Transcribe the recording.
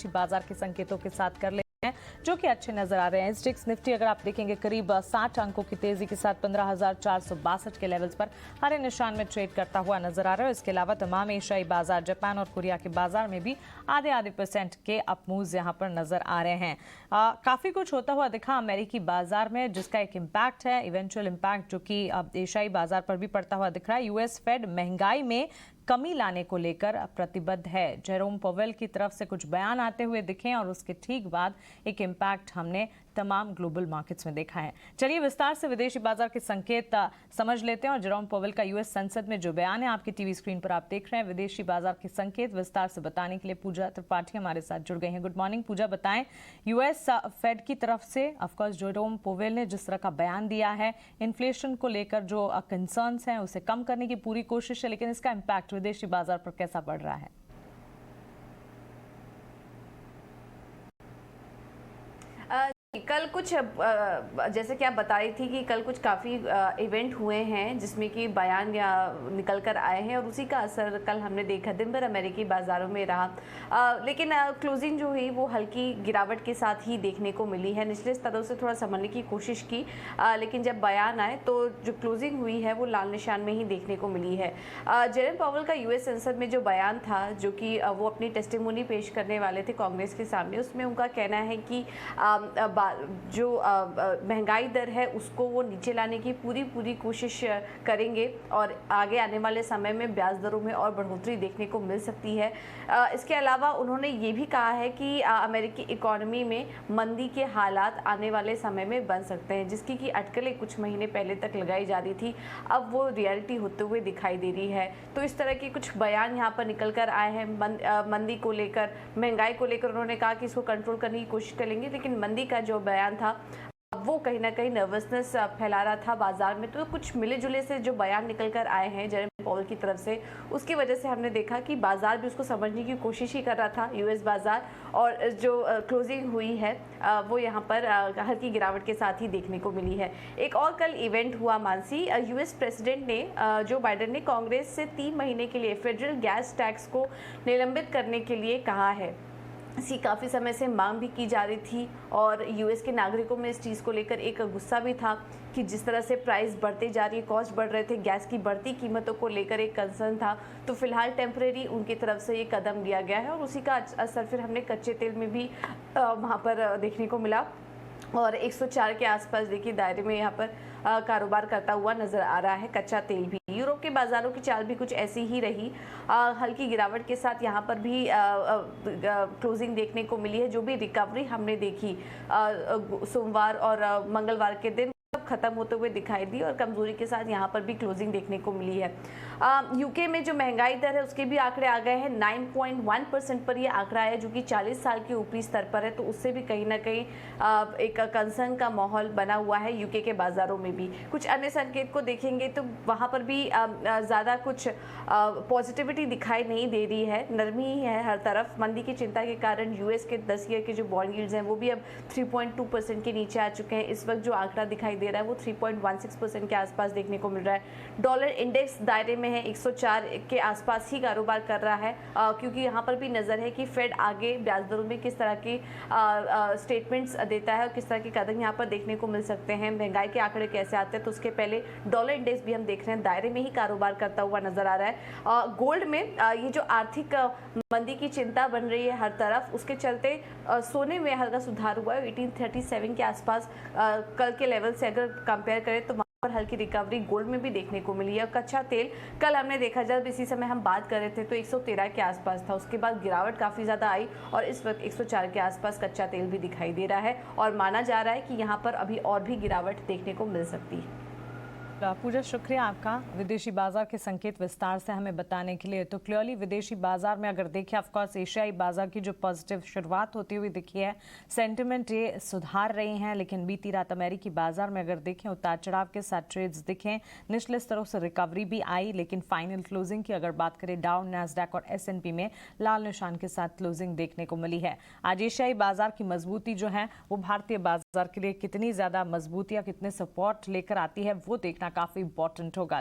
विदेशी बाजार के संकेतों के साथ कर लेते हैं जो कि अच्छे नजर आ रहे हैं। स्टिक्स निफ्टी अगर आप देखेंगे करीब 60 अंकों की तेजी के साथ 15,462 के लेवल्स पर हरे निशान में ट्रेड करता हुआ नजर आ रहा है। इसके अलावा तमाम एशियाई बाजार, जापान और कोरिया के बाजार में भी आधे % के अप मूव्स यहां पर नजर आ रहे हैं। काफी कुछ होता हुआ दिखा अमेरिकी बाजार में, जिसका एक इम्पैक्ट है, इवेंचुअल इम्पैक्ट, जो कि अब एशियाई बाजार पर भी पड़ता हुआ दिख रहा है। यूएस फेड महंगाई में कमी लाने को लेकर प्रतिबद्ध है। जेरोम पवेल की तरफ से कुछ बयान आते हुए दिखे और उसके ठीक बाद एक इम्पैक्ट हमने तमाम ग्लोबल मार्केट्स में देखा है। चलिए विस्तार से विदेशी बाजार के संकेत समझ लेते हैं और जेरोम पवेल का यूएस संसद में जो बयान है आपकी टीवी स्क्रीन पर आप देख रहे हैं। विदेशी बाजार के संकेत विस्तार से बताने के लिए पूजा त्रिपाठी हमारे साथ जुड़ गई हैं। गुड मॉर्निंग पूजा, बताएं यूएस फेड की तरफ से ऑफकोर्स जेरोम पवेल ने जिस तरह का बयान दिया है, इन्फ्लेशन को लेकर जो कंसर्न्स हैं उसे कम करने की पूरी कोशिश है, लेकिन इसका इम्पैक्ट विदेशी बाजार पर कैसा पड़ रहा है? कल कुछ जैसे कि आप बता रही थी कि कल कुछ काफ़ी इवेंट हुए हैं जिसमें कि बयान या निकल कर आए हैं और उसी का असर कल हमने देखा दिन भर अमेरिकी बाज़ारों में रहा। लेकिन क्लोजिंग जो हुई वो हल्की गिरावट के साथ ही देखने को मिली है। निचले स्तरों से थोड़ा संभलने की कोशिश की, लेकिन जब बयान आए तो जो क्लोजिंग हुई है वो लाल निशान में ही देखने को मिली है। जेरोम पवेल का यूएस संसद में जो बयान था, जो कि वो अपनी टेस्टिमोनी पेश करने वाले थे कांग्रेस के सामने, उसमें उनका कहना है कि जो महंगाई दर है उसको वो नीचे लाने की पूरी कोशिश करेंगे और आगे आने वाले समय में ब्याज दरों में और बढ़ोतरी देखने को मिल सकती है। इसके अलावा उन्होंने ये भी कहा है कि अमेरिकी इकोनॉमी में मंदी के हालात आने वाले समय में बन सकते हैं, जिसकी की अटकलें कुछ महीने पहले तक लगाई जा रही थी, अब वो रियलिटी होते हुए दिखाई दे रही है। तो इस तरह के कुछ बयान यहाँ पर निकल कर आए हैं। मंदी को लेकर, महंगाई को लेकर उन्होंने कहा कि इसको कंट्रोल करने की कोशिश करेंगे, लेकिन मंदी का जो बयान था वो कहीं ना कहीं नर्वसनेस फैला रहा था बाजार में। तो कुछ मिले जुले से जो बयान निकल कर आए हैं जेरोम पवेल की तरफ से, उसकी वजह से हमने देखा कि बाजार भी उसको समझने की कोशिश ही कर रहा था, यूएस बाजार, और जो क्लोजिंग हुई है वो यहाँ पर हल्की गिरावट के साथ ही देखने को मिली है। एक और कल इवेंट हुआ मानसी, यूएस प्रेसिडेंट ने जो बाइडेन ने कांग्रेस से 3 महीने के लिए फेडरल गैस टैक्स को निलंबित करने के लिए कहा है। इसकी काफ़ी समय से मांग भी की जा रही थी और यूएस के नागरिकों में इस चीज़ को लेकर एक गुस्सा भी था कि जिस तरह से प्राइस बढ़ते जा रही है, कॉस्ट बढ़ रहे थे, गैस की बढ़ती कीमतों को लेकर एक कंसर्न था। तो फिलहाल टेम्परेरी उनकी तरफ से ये कदम लिया गया है और उसी का असर फिर हमने कच्चे तेल में भी वहाँ पर देखने को मिला और 104 के आसपास देखिए दायरे में यहाँ पर कारोबार करता हुआ नजर आ रहा है कच्चा तेल भी। यूरोप के बाजारों की चाल भी कुछ ऐसी ही रही, हल्की गिरावट के साथ यहाँ पर भी क्लोजिंग देखने को मिली है। जो भी रिकवरी हमने देखी सोमवार और मंगलवार के दिन खत्म होते हुए दिखाई दी और कमजोरी के साथ यहाँ पर भी क्लोजिंग देखने को मिली है। यूके में जो महंगाई दर है उसके भी आंकड़े आ गए हैं, 9.1% पर ये आंकड़ा है, जो कि 40 साल के ऊपरी स्तर पर है। तो उससे भी कहीं ना कहीं एक कंसर्न का माहौल बना हुआ है यूके के बाजारों में भी। कुछ अन्य संकेत को देखेंगे तो वहाँ पर भी ज़्यादा कुछ पॉजिटिविटी दिखाई नहीं दे रही है, नरमी ही है हर तरफ। मंदी की चिंता के कारण यूएस के 10 ईयर के जो बॉन्ड यील्ड्स हैं वो भी अब 3.2% के नीचे आ चुके हैं। इस वक्त जो आंकड़ा दिखाई दे रहा है वो 3.16% के आसपास देखने को मिल रहा है। डॉलर इंडेक्स दायरे में है, 104 के आसपास ही कारोबार कर रहा है, क्योंकि यहाँ पर भी नजर है कि फेड आगे ब्याज दरों में किस तरह की स्टेटमेंट्स देता है और किस तरह के कदम यहाँ पर देखने को मिल सकते हैं। महंगाई के आंकड़े कैसे आते हैं तो उसके पहले डॉलर इंडेक्स भी हम देख रहे हैं दायरे में ही कारोबार करता हुआ नजर आ रहा है। गोल्ड में ये जो आर्थिक मंदी की चिंता बन रही है हर तरफ, उसके चलते सोने में हल्का सुधार हुआ है, 1837 के आसपास कल के लेवल से अगर कंपेयर करें तो वहाँ पर हल्की रिकवरी गोल्ड में भी देखने को मिली है। कच्चा तेल कल हमने देखा जब इसी समय हम बात कर रहे थे तो 113 के आसपास था, उसके बाद गिरावट काफ़ी ज़्यादा आई और इस वक्त 104 के आसपास कच्चा तेल भी दिखाई दे रहा है और माना जा रहा है कि यहाँ पर अभी और भी गिरावट देखने को मिल सकती है। पूजा शुक्रिया आपका विदेशी बाजार के संकेत विस्तार से हमें बताने के लिए। तो क्लियरली विदेशी बाजार में अगर देखें, ऑफकोर्स एशियाई बाजार की जो पॉजिटिव शुरुआत होती हुई दिखी है, सेंटिमेंट ये सुधार रही हैं, लेकिन बीती रात अमेरिकी बाजार में अगर देखें उतार चढ़ाव के साथ ट्रेड्स दिखें, निचले स्तरों से रिकवरी भी आई, लेकिन फाइनल क्लोजिंग की अगर बात करें डाउ, नैस्डैक और S&P में लाल निशान के साथ क्लोजिंग देखने को मिली है। आज एशियाई बाजार की मजबूती जो है वो भारतीय बाजार के लिए कितनी ज्यादा मजबूती या कितने सपोर्ट लेकर आती है वो देखना काफी इंपॉर्टेंट होगा।